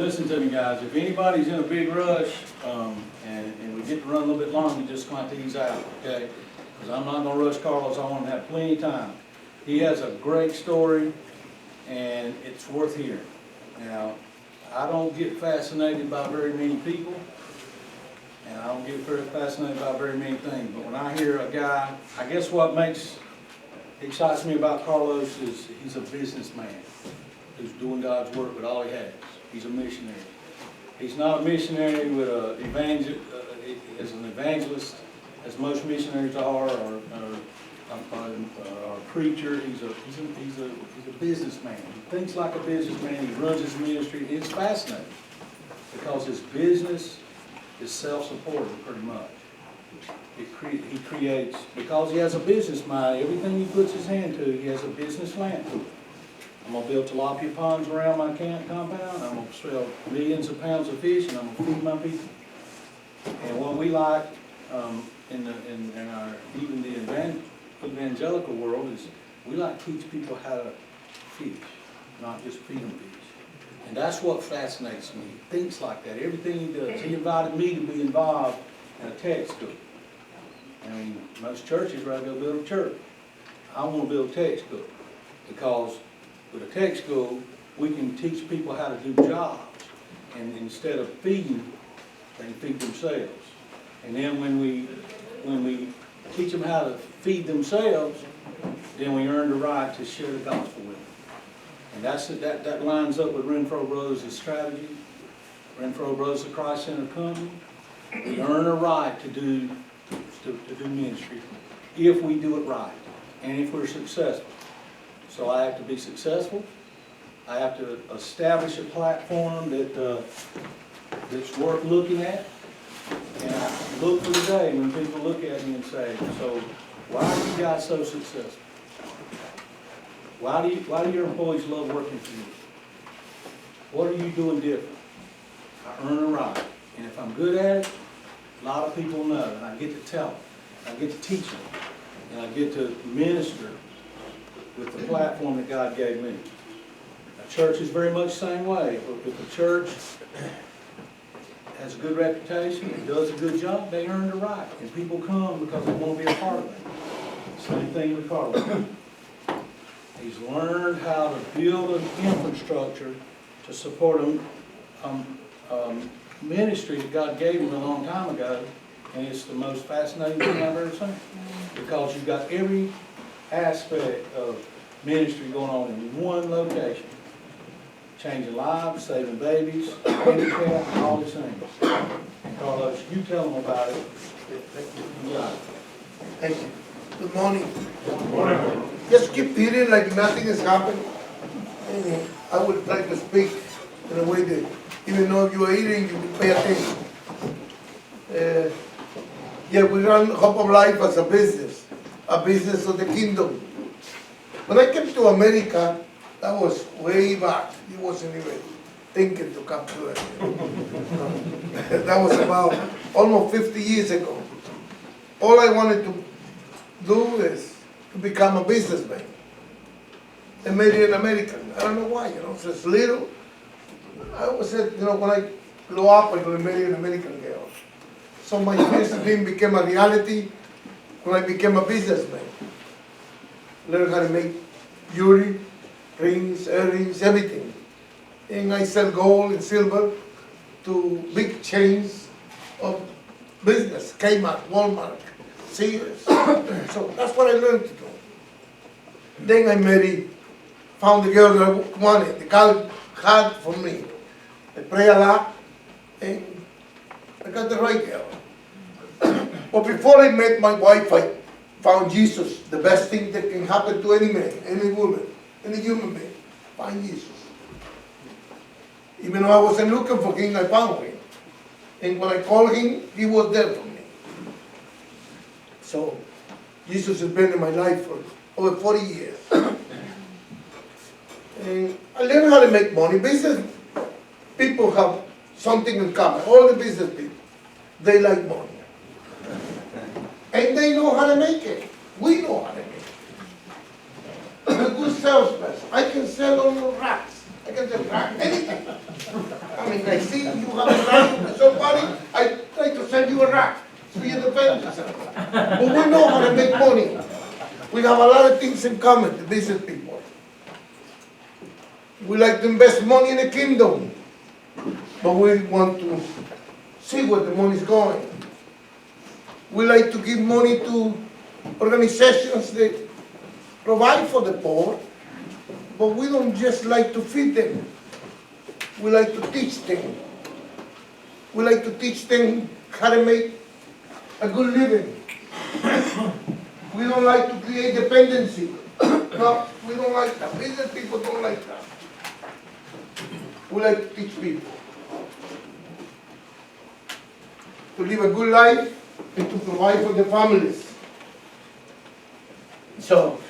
listen to me, guys. If anybody's in a big rush, and we get to run a little bit long, we just going to ease out, okay? Because I'm not gonna rush Carlos, I want him to have plenty of time. He has a great story, and it's worth hearing. Now, I don't get fascinated by very many people, and I don't get very fascinated by very many things, but when I hear a guy, I guess what excites me about Carlos is he's a businessman who's doing God's work with all he has. He's a missionary. He's not a missionary with as an evangelist, as most missionaries are, or a preacher. He's a businessman. He thinks like a businessman. He runs his ministry. It's fascinating because his business is self-supporting pretty much. He creates, because he has a business mind, everything he puts his hand to, he has a business plan to it. I'm going to build tilapia ponds around my compound. I'm going to sell millions of pounds of fish, and I'm going to feed my people. And what we like in our even the evangelical world is we like to teach people how to fish, not just feed them fish. And that's what fascinates me. He thinks like that. Everything he does. He invited me to be involved in a tech school. I mean, most churches rather go build a church. I want to build a tech school because with a tech school, we can teach people how to do jobs. And instead of feeding, they can feed themselves. And then when we teach them how to feed themselves, then we earn the right to share the gospel with them. And that lines up with Renfro Brothers' strategy. Renfro Brothers, a Christ-centered company. We earn a right to do ministry if we do it right and if we're successful. So I have to be successful. I have to establish a platform that's worth looking at. And I look for the day when people look at me and say, so why are you guys so successful? Why do your employees love working for you? What are you doing different? I earn a right. And if I'm good at it, a lot of people know, and I get to tell them, I get to teach them, and I get to minister with the platform that God gave me. A church is very much the same way. If a church has a good reputation and does a good job, they earn the right. And people come because they want to be a part of it. Same thing with Carlos. He's learned how to build an infrastructure to support ministry that God gave him a long time ago, and it's the most fascinating thing I've ever seen. Because you've got every aspect of ministry going on in one location. Changing lives, saving babies, handicap, all these things. And Carlos, you tell them about it. Thank you. Good morning. Good morning. Just keep eating like nothing has happened. And I would try to speak in a way that even though you are eating, you will pay attention. We run Hope of Life as a business of the kingdom. When I came to America, that was way back. He wasn't even thinking to come to it. That was about almost 50 years ago. All I wanted to do is to become a businessman and marry an American. I don't know why, since little. I always said, when I grow up, I'm going to marry an American girl. So my first dream became a reality when I became a businessman. Learned how to make jewelry, rings, earrings, everything. And I sell gold and silver to big chains of business, Kmart, Walmart, Sears. So that's what I learned to do. Then I married, found the girl that I wanted, the God had for me. I pray a lot, and I got the right girl. But before I met my wife, I found Jesus, the best thing that can happen to any man, any woman, any human being. Find Jesus. Even though I wasn't looking for him, I found him. And when I called him, he was there for me. So, Jesus has been in my life for over 40 years. And I learned how to make money. Business people have something in common. All the business people, they like money. And they know how to make it. We know how to make it. I'm a good salesperson. I can sell on the racks. I can sell crack, anything. I mean, I see you have a crack with somebody, I try to sell you a rack, so you defend yourself. But we know how to make money. We have a lot of things in common, the business people. We like to invest money in the kingdom, but we want to see where the money is going. We like to give money to organizations that provide for the poor, but we don't just like to feed them. We like to teach them. We like to teach them how to make a good living. We don't like to create dependency. No, we don't like that. Business people don't like that. We like to teach people to live a good life and to provide for their families. So,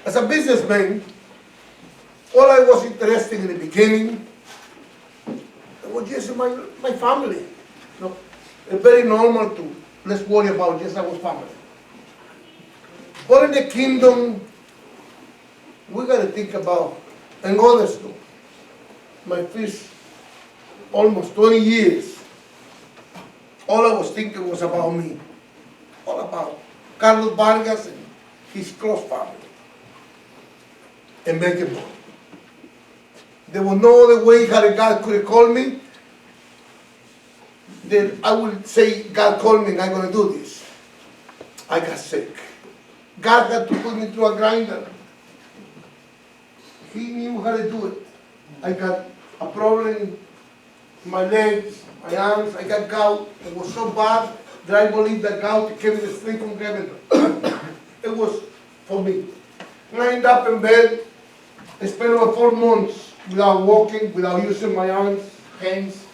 as a businessman, all I was interested in the beginning was just my family. You know, it's very normal to let's worry about just our family. But in the kingdom, we got to think about, and others do. My first almost 20 years, all I was thinking was about me. All about Carlos Vargas and his close family. And making money. There was no other way how God could have called me. Then I would say, God called me and I'm going to do this. I got sick. God had to put me through a grinder. He knew how to do it. I got a problem in my legs, my arms, I got gout. It was so bad that I believe that gout came straight from heaven. It was for me. And I ended up in bed. I spent over 4 months without walking, without using my arms, hands.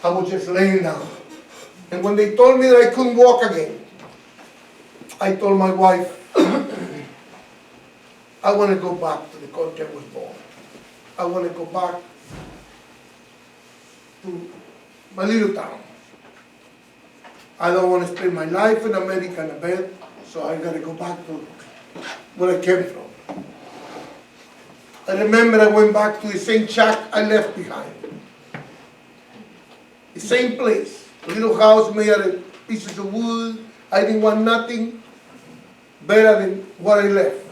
I was just laying down. And when they told me that I couldn't walk again, I told my wife, I want to go back to the country I was born. I want to go back to my little town. I don't want to spend my life in America in a bed, so I got to go back to where I came from. I remember I went back to the same shack I left behind. The same place, a little house made out of pieces of wood. I didn't want nothing better than what I left.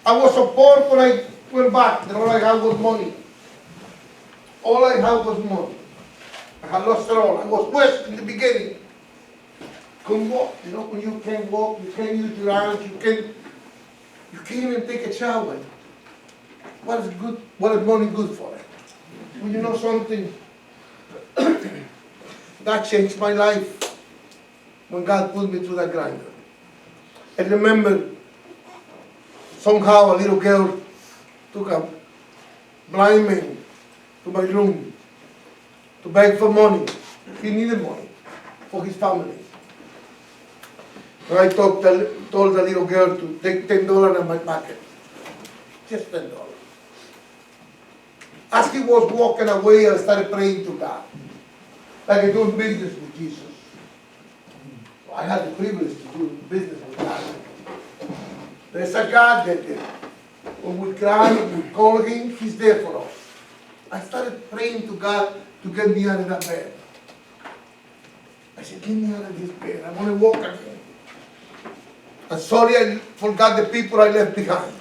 I was so poor when I went back that all I had was money. All I had was money. I had lost it all. I was west in the beginning. Couldn't walk. You know, when you can't walk, you can't use your arms, you can't even take a shower. What is money good for? Well, you know something? That changed my life when God put me through that grinder. I remember somehow a little girl took a blind man to my room to beg for money. He needed money for his family. And I told the little girl to take $10 out of my pocket. Just $10. As he was walking away, I started praying to God. Like I do business with Jesus. I had the privilege to do business with God. There's a God that when we cry, we call Him, He's there for us. I started praying to God to get me out of that bed. I said, get me out of this bed. I want to walk again. I'm sorry I forgot the people I left behind.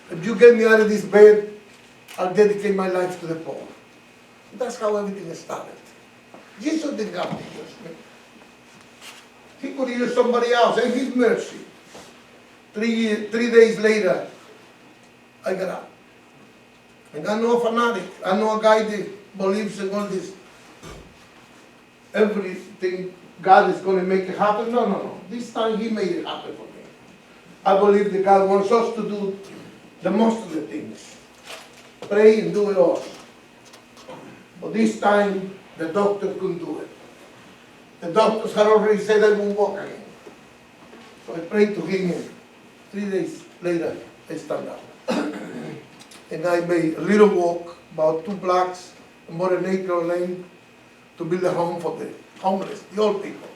If you get me out of this bed, I'll dedicate my life to the poor. That's how everything started. Jesus didn't have to use me. He could use somebody else, and His mercy. 3 days later, I got up. And I'm no fanatic. I'm not a guy that believes in all this. Everything God is going to make it happen. No. This time He made it happen for me. I believe that God wants us to do the most of the things. Pray and do it all. But this time, the doctor couldn't do it. The doctors had already said I won't walk again. So I prayed to Him, and 3 days later, I stand up. And I made a little walk, about 2 blocks, about an acre of land, to build a home for the homeless, the old people.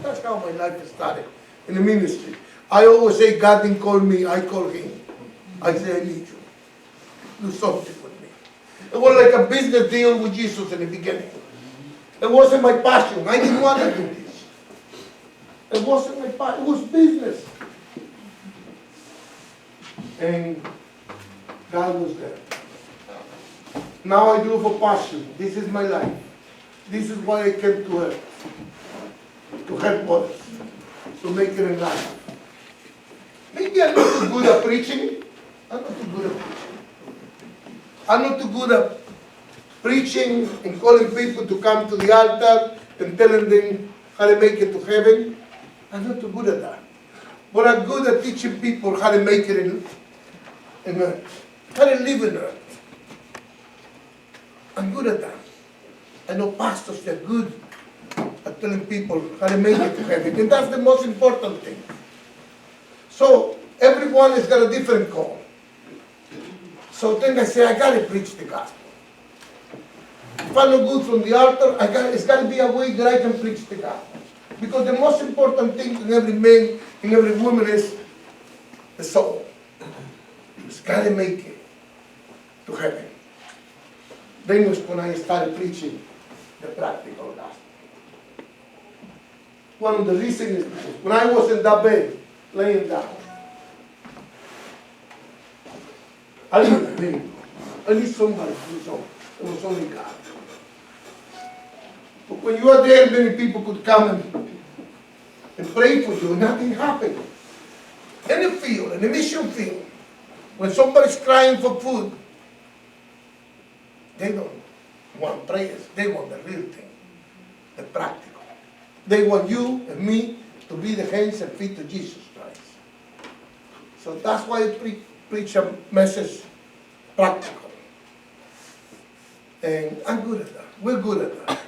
That's how my life started in the ministry. I always say, God didn't call me, I call Him. I say, I need you. do something with me. It was like a business deal with Jesus in the beginning. It wasn't my passion. I didn't want to do this. It wasn't my passion. It was business. And God was there. Now I do it for passion. This is my life. This is why I came to earth. To help others. To make it in life. Maybe I'm not too good at preaching. I'm not too good at preaching. I'm not too good at preaching and calling people to come to the altar and telling them how to make it to heaven. I'm not too good at that. But I'm good at teaching people how to make it in earth. How to live in earth. I'm good at that. I know pastors that are good at telling people how to make it to heaven. And that's the most important thing. So everyone has got a different call. So then I say, I got to preach the gospel. If I'm not good from the altar, it's got to be a way that I can preach the gospel. Because the most important thing in every man, in every woman is the soul. It's got to make it to heaven. Then was when I started preaching the practical gospel. One of the reasons is when I was in that bed, laying down, I didn't think, I need somebody to do something. It was only God. But when you are there, many people could come and pray for you, and nothing happened. In the field, in the mission field, when somebody's crying for food, they don't want prayers. They want the real thing, the practical. They want you and me to be the hands and feet of Jesus Christ. So that's why I preach a message practical. And I'm good at that. We're good at that.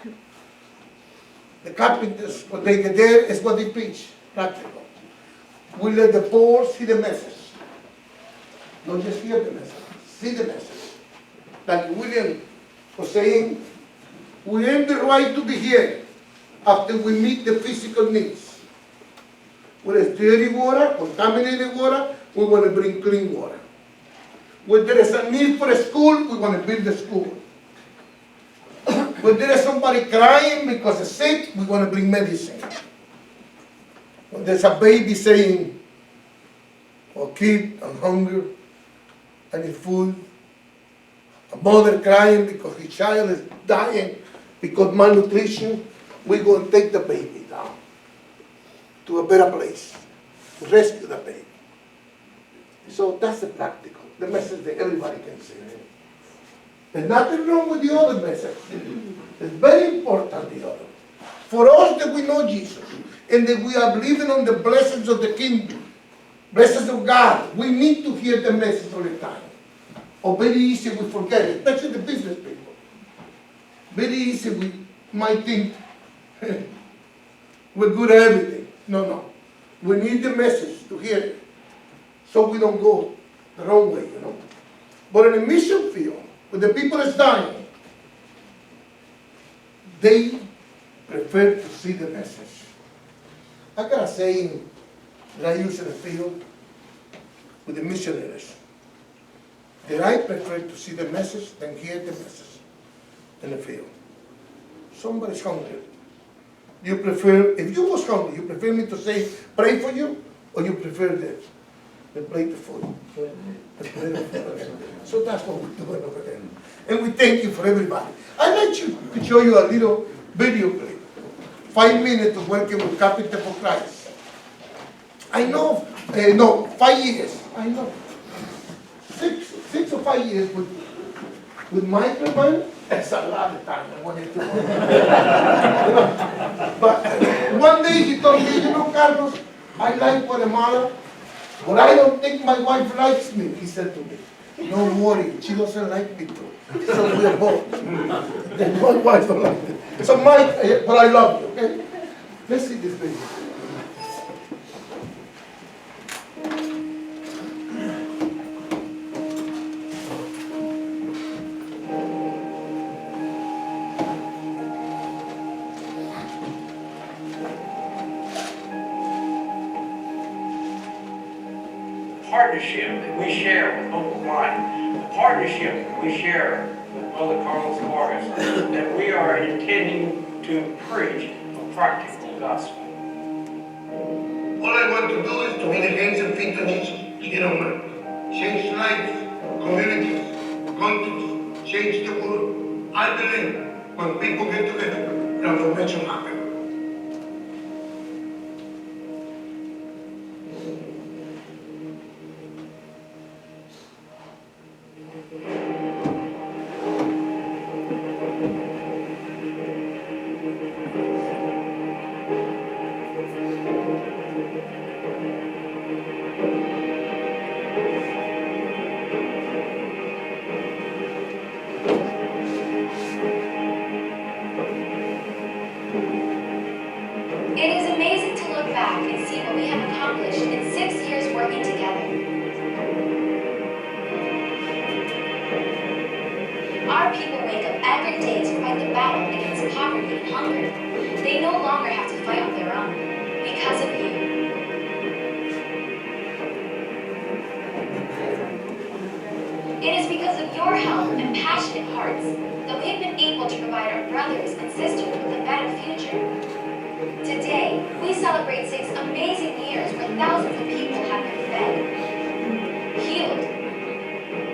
The carpenters, what they get there is what they preach, practical. We let the poor see the message. Not just hear the message, see the message. Like William was saying, we earn the right to be here after we meet the physical needs. Whether it's dirty water, contaminated water, we want to bring clean water. When there is a need for a school, we want to build a school. When there is somebody crying because they're sick, we want to bring medicine. When there's a baby saying, or kid, I'm hungry, I need food. A mother crying because her child is dying because malnutrition, we're going to take the baby down to a better place, to rescue the baby. So that's the practical, the message that everybody can say. There's nothing wrong with the other message. It's very important, the other. For us that we know Jesus, and that we are believing on the blessings of the kingdom, blessings of God, we need to hear the message all the time. Or very easy we forget it, especially the business people. Very easy we might think we're good at everything. No. We need the message to hear it so we don't go the wrong way, you know. But in the mission field, when the people is dying, they prefer to see the message. I got a saying that I use in the field with the missionaries. That I prefer to see the message than hear the message in the field. Somebody's hungry. You prefer, if you was hungry, you prefer me to say, pray for you, or you prefer the plate of food? The plate of food. So that's what we're doing over there. And we thank you for everybody. I'd like to show you a little video clip. 5 minutes of working with Carpenter for Christ. I know, 5 years. I know. 6 or 5 years with microphone, that's a lot of time. I wanted to But one day he told me, Carlos, I like Guatemala, but I don't think my wife likes me, he said to me. Don't worry, she doesn't like me too. So we're both. Then my wife don't like me. So Mike, but I love you, okay? Let's see this video. Partnership that we share with Hope of Life. partnership that we share with Brother Carlos Vargas, that we are intending to preach a practical gospel. All I want to do is to be the hands and feet of Jesus here on earth. Change lives, communities, countries, change the world. I believe when people get together, transformation happens. It is amazing to look back and see what we have accomplished in 6 years working together. Our people wake up every day to fight the battle against poverty and hunger. They no longer have to fight on their own because of you. It is because of your help and passionate hearts that we have been able to provide our brothers and sisters with a better future. Today, we celebrate 6 amazing years where thousands of people have been fed, healed,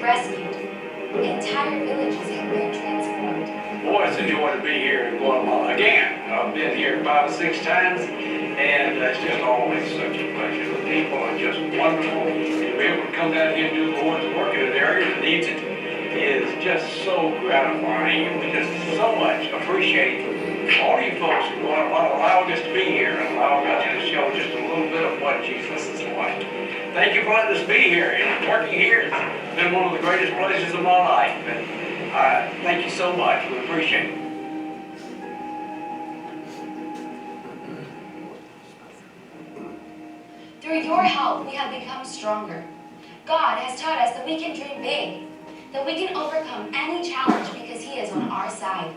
rescued. Entire villages have been transformed. Boy, it's a joy to be here in Guatemala again. I've been here 5 or 6 times, and it's just always such a pleasure. The people are just wonderful. To be able to come down here and do the Lord's work in an area that needs it is just so gratifying, and we just so much appreciate all you folks who are allowing us to be here and allowing us to show just a little bit of what Jesus is like. Thank you for letting us be here. And working here has been one of the greatest pleasures of my life. And thank you so much. We appreciate it. Through your help, we have become stronger. God has taught us that we can dream big, that we can overcome any challenge because He is on our side.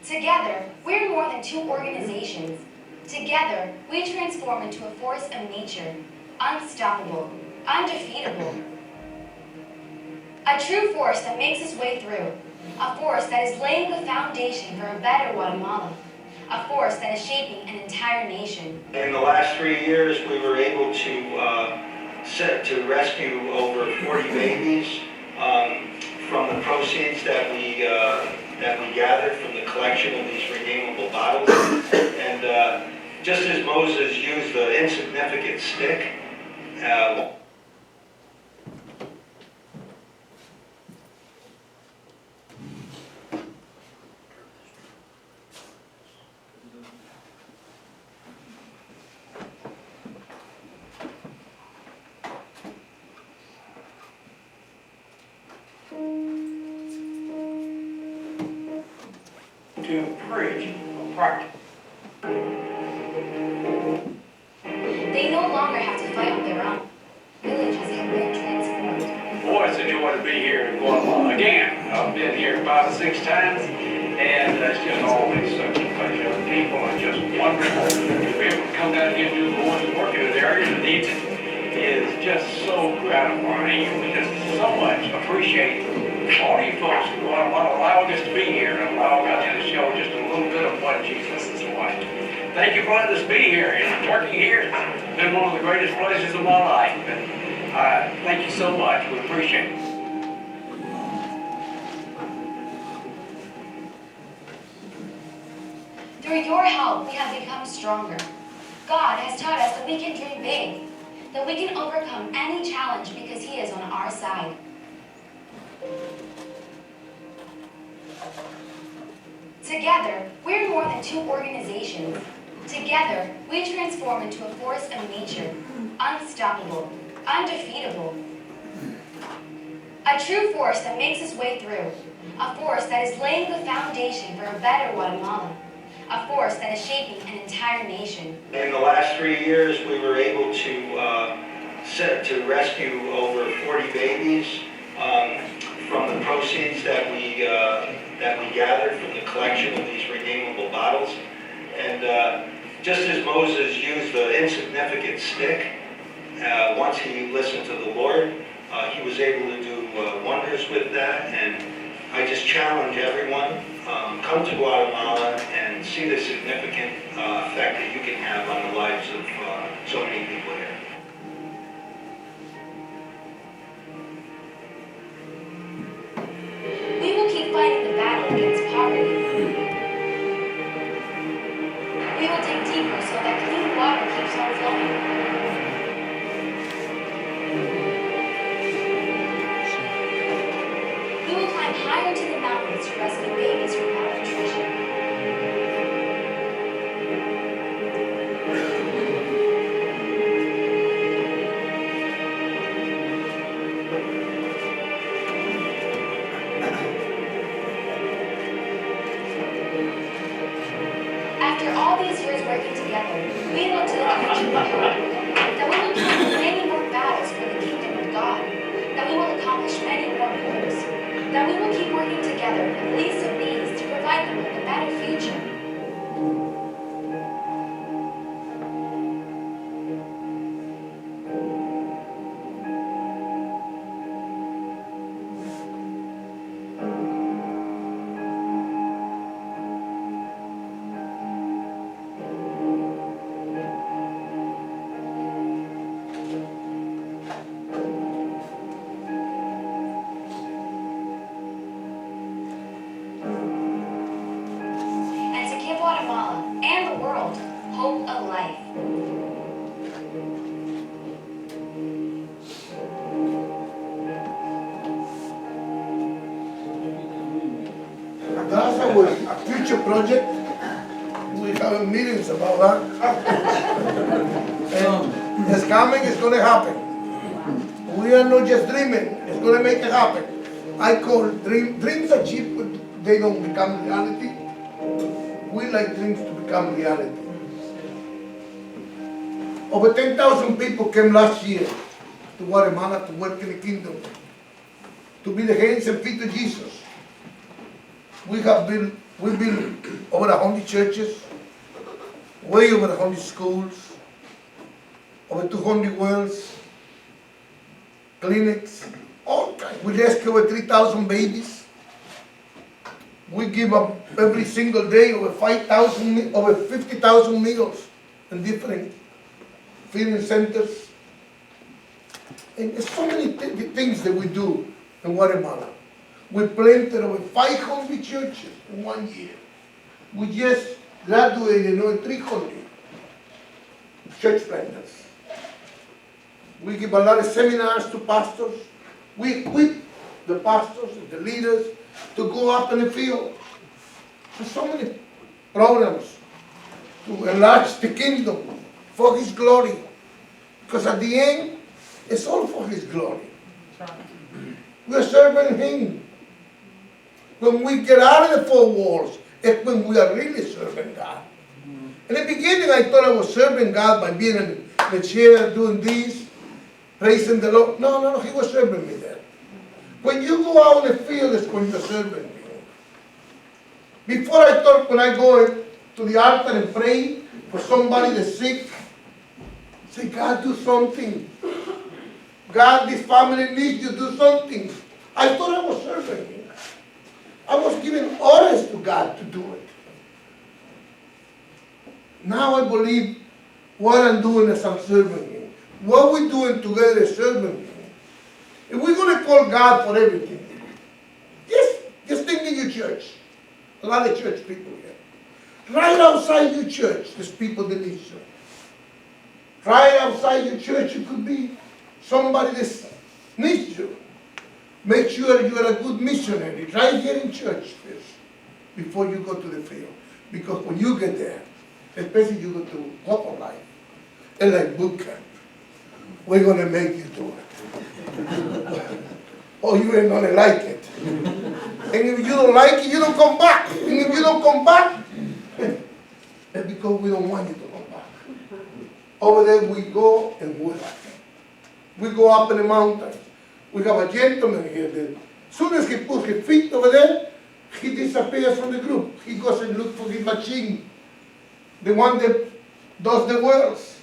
Together, we're more than 2 organizations. Together, we transform into a force of nature, unstoppable, undefeatable. A true force that makes its way through. A force that is laying the foundation for a better Guatemala. A force that is shaping an entire nation. In the last 3 years, we were able to rescue over 40 babies from the proceeds that we gathered from the collection of these redeemable bottles. And just as Moses used the insignificant stick, To preach a practical. They no longer have to fight on their own. Villages have been transformed. Boy, it's a joy to be here in Guatemala again. I've been here 5 or 6 times, and it's just always such a pleasure. The people are just wonderful. To be able to come down here and do the Lord's work in an area that needs it is just so gratifying, and we just so much appreciate all you folks who are allowing us to be here and allowing us to show just a little bit of what Jesus is like. Thank you for letting us be here. And working here has been one of the greatest pleasures of my life. And thank you so much. We appreciate it. Through your help, we have become stronger. God has taught us that we can dream big, that we can overcome any challenge because He is on our side. Together, we're more than 2 organizations. Together, we transform into a force of nature, unstoppable, undefeatable. A true force that makes its way through. A force that is laying the foundation for a better Guatemala. A force that is shaping an entire nation. in the last 3 years, we were able to rescue over 40 babies from the proceeds that we gathered from the collection of these redeemable bottles. And just as Moses used the insignificant stick once he listened to the Lord, he was able to do wonders with that. And I just challenge everyone, come to Guatemala and see the significant effect that you can have on the lives of so many people here. We will keep fighting the battle against poverty. We will dig deeper so that clean water keeps on flowing. We will climb higher to the mountains to rescue babies from malnutrition. After all these years working together, we look to the future with hope that we will conquer many more battles for the kingdom of God, that we will accomplish many more goals, that we will keep working together with the least of these to provide them with a better future. And to give Guatemala and the world hope of life. That's our future project. We have meetings about that. And it's coming, it's gonna happen. We are not just dreaming, it's gonna make it happen. I call dreams are cheap, but they don't become reality. We like dreams to become reality. Over 10,000 people came last year to Guatemala to work in the kingdom, to be the hands and feet of Jesus. We built over 100 churches, way over 100 schools, over 200 wells, clinics, all kinds. We rescue over 3,000 babies. We give up every single day over 50,000 meals in different feeding centers. And there's so many things that we do in Guatemala. We planted over 500 churches in 1 year. We just graduated over 300 church planters. We give a lot of seminars to pastors. We equip the pastors and the leaders to go up in the field. There's so many programs to enlarge the kingdom for His glory. Because at the end, it's all for His glory. We're serving Him. When we get out of the four walls, it's when we are really serving God. In the beginning, I thought I was serving God by being in the chair, doing this, praising the Lord. No, He was serving me there. When you go out in the field, it's when you're serving me. Before I thought, when I go to the altar and pray for somebody that's sick, say, God, do something. God, this family needs you to do something. I thought I was serving Him. I was giving orders to God to do it. Now I believe what I'm doing is I'm serving Him. What we're doing together is serving Him. If we're going to call God for everything, just think in your church. A lot of church people here. Right outside your church, there's people that need you. Right outside your church, you could be somebody that needs you. Make sure you are a good missionary right here in church first, before you go to the field. Because when you get there, especially you go to Hope of Life, it's like boot camp. We're going to make you do it. Or you ain't going to like it. And if you don't like it, you don't come back. And if you don't come back, it's because we don't want you to come back. Over there we go and work. We go up in the mountains. We have a gentleman here that as soon as he puts his feet over there, he disappears from the group. He goes and looks for his machine, the one that does the wells.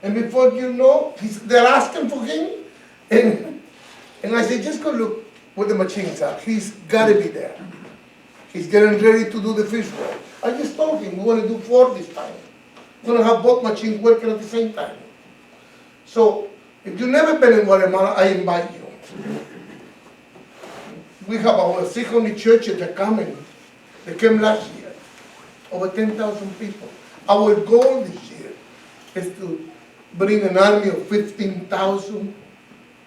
And before you know, they're asking for him. And I said, just go look where the machines are. He's gotta be there. He's getting ready to do the fish roll. I just told him, we wanna do 4 this time. We're gonna have both machines working at the same time. So, if you've never been in Guatemala, I invite you. We have our 600 churches that coming. They came last year. Over 10,000 people. Our goal this year is to bring an army of 15,000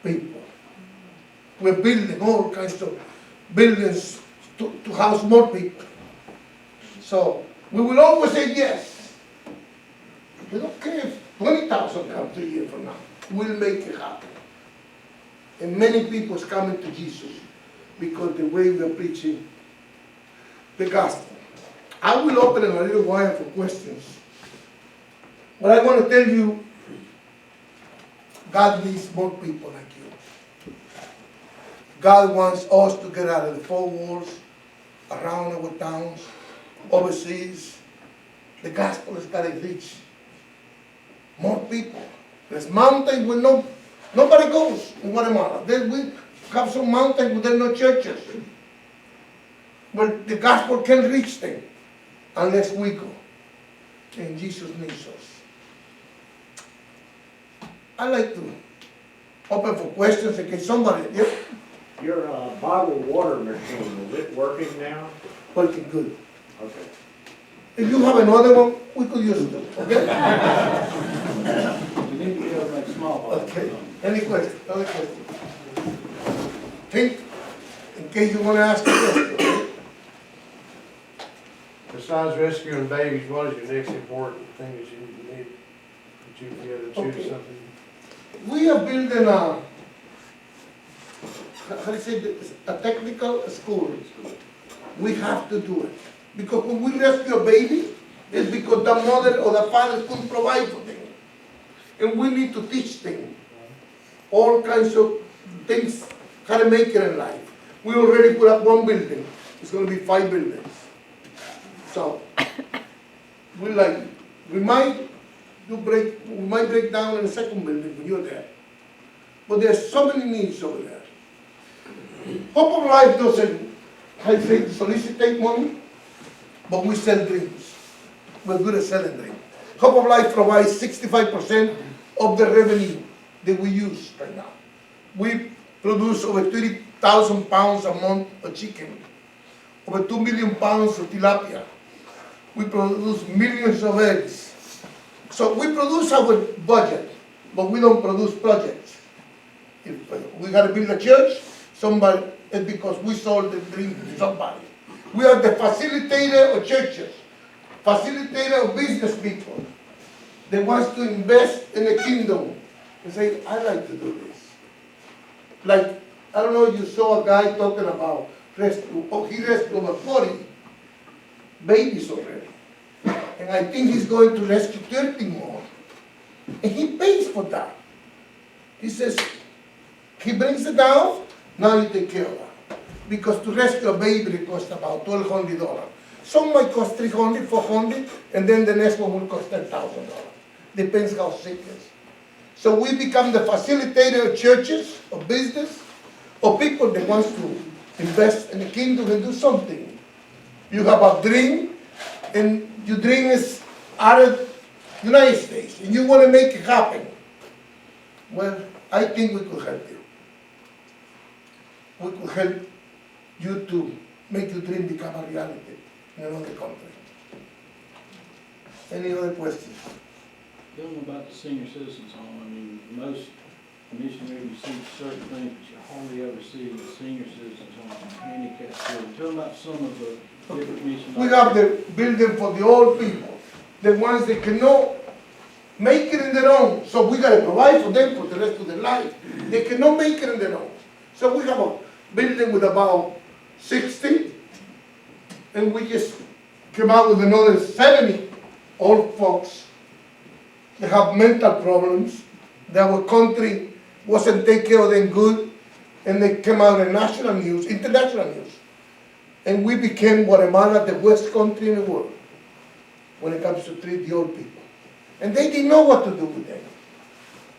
people. We're building all kinds of buildings to house more people. So we will always say yes. We don't care if 20,000 come 3 years from now. We'll make it happen. And many people is coming to Jesus because the way we're preaching the gospel. I will open in a little while for questions. But I want to tell you, God needs more people like you. God wants us to get out of the 4 walls, around our towns, overseas. The gospel has got to reach more people. There's mountains where nobody goes in Guatemala. We have some mountains where there are no churches. But the gospel can reach them unless we go. And Jesus needs us. I like to open for questions in case somebody, yeah? Your bottled water machine, is it working now? Working good. Okay. If you have another one, we could use it, okay? We need to be able to make small bottles. Okay. Any questions? Other questions? Think, in case you want to ask a question, okay? Besides rescuing babies, what is your next important thing that you need, that you be able to choose Okay. something? We are building how do you say this? A technical school. We have to do it. Because when we rescue a baby, it's because the mother or the father couldn't provide for them. And we need to teach them all kinds of things, how to make it in life. We already put up 1 building. It's going to be 5 buildings. So, we might break down in the 2nd building when you're there. But there's so many needs over there. Hope of Life doesn't, I say, solicit money, but we sell dreams. We're good at selling dreams. Hope of Life provides 65% of the revenue that we use right now. We produce over 30,000 pounds a month of chicken, over 2 million pounds of tilapia. We produce millions of eggs. So we produce our budget, but we don't produce projects. If we got to build a church, it's because we sold the dream to somebody. We are the facilitator of churches, facilitator of business people that wants to invest in the kingdom and say, I like to do this. Like, I don't know if you saw a guy talking about rescue. Oh, he rescued over 40 babies already. And I think he's going to rescue 30 more. And he pays for that. He says, he brings it down, now you take care of that. Because to rescue a baby, it costs about $1,200. Some might cost $300, $400, and then the next one will cost $10,000. Depends how sick it is. So we become the facilitator of churches, of business, of people that wants to invest in the kingdom and do something. You have a dream, and your dream is out of the United States, and you want to make it happen. Well, I think we could help you. We could help you to make your dream become a reality in another country. Any other questions? Tell them about the senior citizens home. I mean, most missionaries see certain things that you hardly ever see in the senior citizens home, handicapped children. Tell them about some of the different missions. We have the building for the old people, the ones that cannot make it in their own. So we got to provide for them for the rest of their life. They cannot make it in their own. So we have a building with about 60, and we just came out with another 70 old folks. They have mental problems. Our country wasn't taking care of them good, and they came out in national news, international news. And we became Guatemala the worst country in the world when it comes to treat the old people. And they didn't know what to do with them.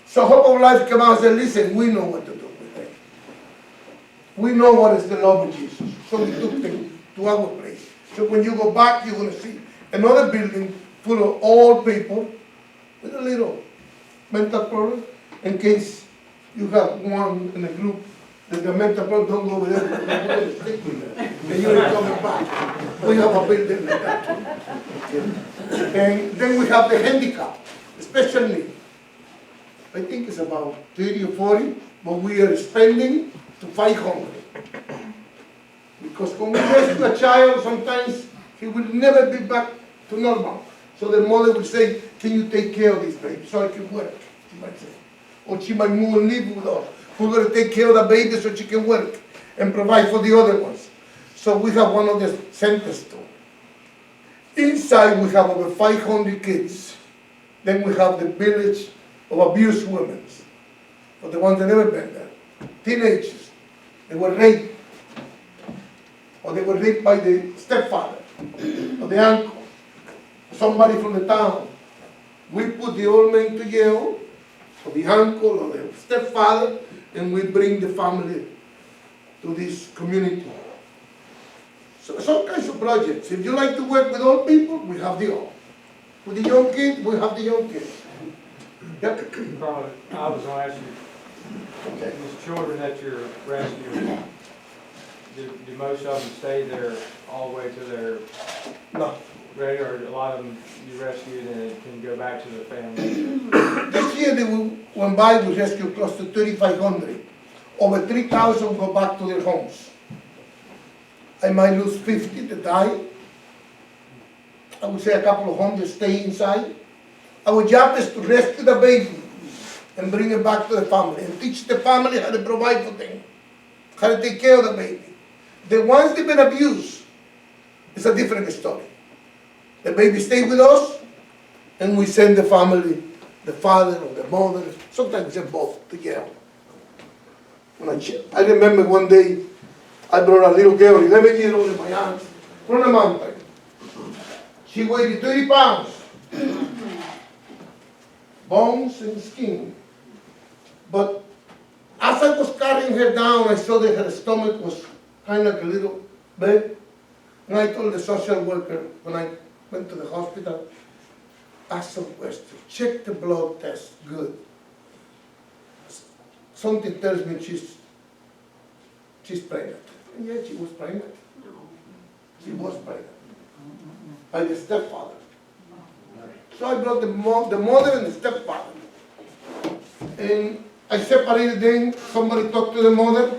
So Hope of Life came out and said, listen, we know what to do with them. We know what is the love of Jesus. So we took them to our place. So when you go back, you're going to see another building full of old people with a little mental problem. In case you have one in a group that the mental problem, don't go over there. Don't stick with them. And you're coming back. We have a building like that too. And then we have the handicap, special need. I think it's about 30 or 40, but we are spending to 500. Because when we rescue a child, sometimes he will never be back to normal. So the mother will say, can you take care of this baby so I can work? She might say. Or she might move and live with us. Who's going to take care of the baby so she can work and provide for the other ones? So we have one of the centers too. Inside we have over 500 kids. Then we have the village of abused women, for the ones that never been there. Teenagers, they were raped, or they were raped by the stepfather, or the uncle, somebody from the town. We put the old man to jail, or the uncle, or the stepfather, and we bring the family to this community. So some kinds of projects. If you like to work with old people, we have the old. With the young kids, we have the young kids. Yep. Carl, I was going to ask you, Okay. these children that you're rescuing, do most of them stay there all the way to their No. grade, or a lot of them you rescued and it can go back to their family? This year they went by, we rescued close to 3,500. Over 3,000 go back to their homes. I might lose 50 that die. I would say a couple of hundred stay inside. Our job is to rescue the baby and bring it back to the family and teach the family how to provide for them, how to take care of the baby. The ones that have been abused, it's a different story. The baby stay with us and we send the family, the father or the mother, sometimes they're both to jail. I remember one day I brought a little girl, 11-year-old in my arms, from the mountain. She weighed 30 pounds. Bones and skin. But as I was carrying her down, I saw that her stomach was kind of like a little big. And I told the social worker when I went to the hospital, ask some questions, check the blood test, good. Something tells me she's pregnant. And yeah, she was pregnant. She was pregnant. By the stepfather. So I brought the mother and the stepfather. And I separated them, somebody talked to the mother,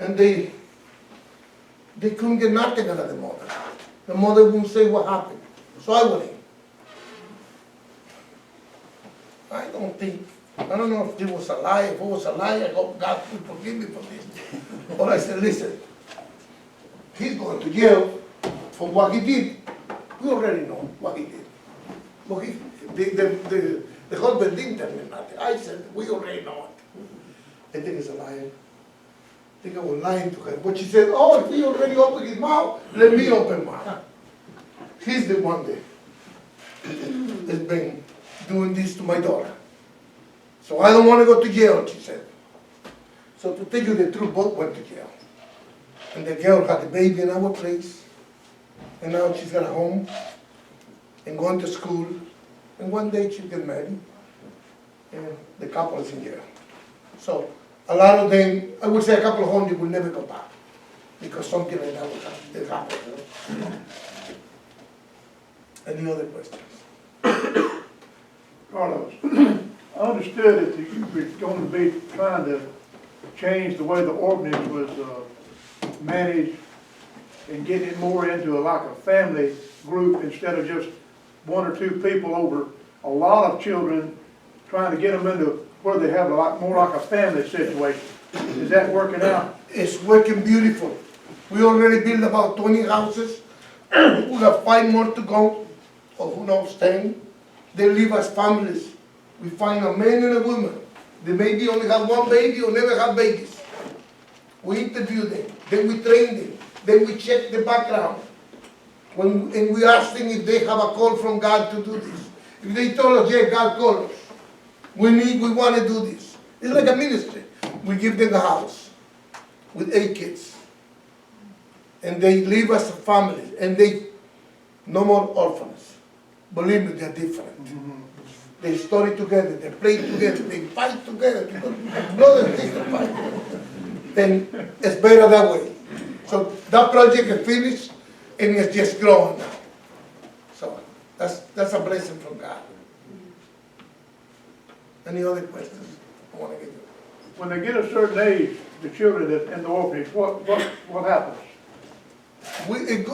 and they couldn't get nothing out of the mother. The mother wouldn't say what happened. So I went in. I don't know if it was a lie. If it was a lie, I hope God will forgive me for this. But I said, listen, he's going to jail for what he did. We already know what he did. But the husband didn't tell me nothing. I said, we already know it. I think it's a liar. I think I was lying to her. But she said, oh, if he already opened his mouth, let me open mine. He's the one that has been doing this to my daughter. So I don't want to go to jail, she said. So to tell you the truth, both went to jail. And the girl had the baby in our place. And now she's got a home and going to school. And one day she'll get married. And the couple is in jail. So a lot of them, I would say a couple of hundred will never go back. Because something like that will happen. You know? Any other questions? Carlos, I understood that you were going to be trying to change the way the ordinance was managed and get it more into like a family group instead of just one or two people over a lot of children, trying to get them into where they have a lot more like a family situation. Is that working out? It's working beautiful. We already built about 20 houses. We have 5 more to go, or who knows, 10. They live as families. We find a man and a woman. They maybe only have one baby or never have babies. We interview them, then we train them, then we check the background. And we ask them if they have a call from God to do this. If they told us, yeah, God called us, we wanna do this. It's like a ministry. We give them a house with 8 kids. And they live as a family, and no more orphans. Believe me, they're different. They study together, they play together, they fight together, because brothers and sisters fight. Then it's better that way. So that project is finished, and it's just growing now. So that's a blessing from God. Any other questions I want to give you? When they get a certain age, the children that in the orphanage, what happens?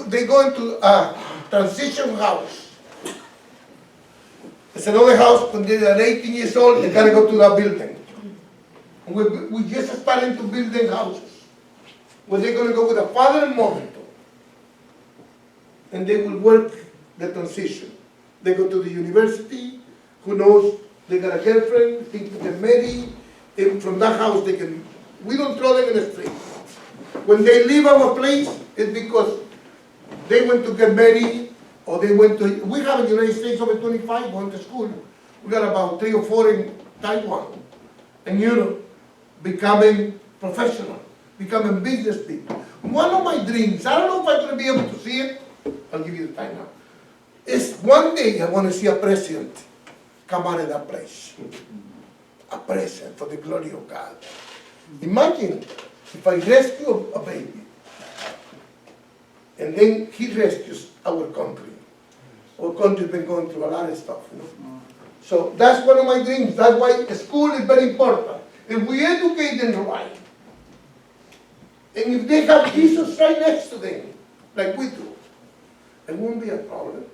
They go into a transition house. It's another house, when they're 18 years old, they gotta go to that building. And we just starting to build them houses, where they're gonna go with a father and mother. And they will work the transition. They go to the university, who knows, they got a girlfriend, think to get married, and from that house we don't throw them in the street. When they leave our place, it's because they went to get married, or they went to, we have in the United States over 25 going to school. We got about 3 or 4 in Taiwan, and Europe, becoming professional, becoming business people. One of my dreams, I don't know if I'm gonna be able to see it, I'll give you the time now, is one day I wanna see a president come out of that place. A president for the glory of God. Imagine if I rescue a baby, and then he rescues our country. Our country's been going through a lot of stuff, you know. So that's one of my dreams. That's why school is very important. If we educate them right, and if they have Jesus right next to them, like we do, it won't be a problem.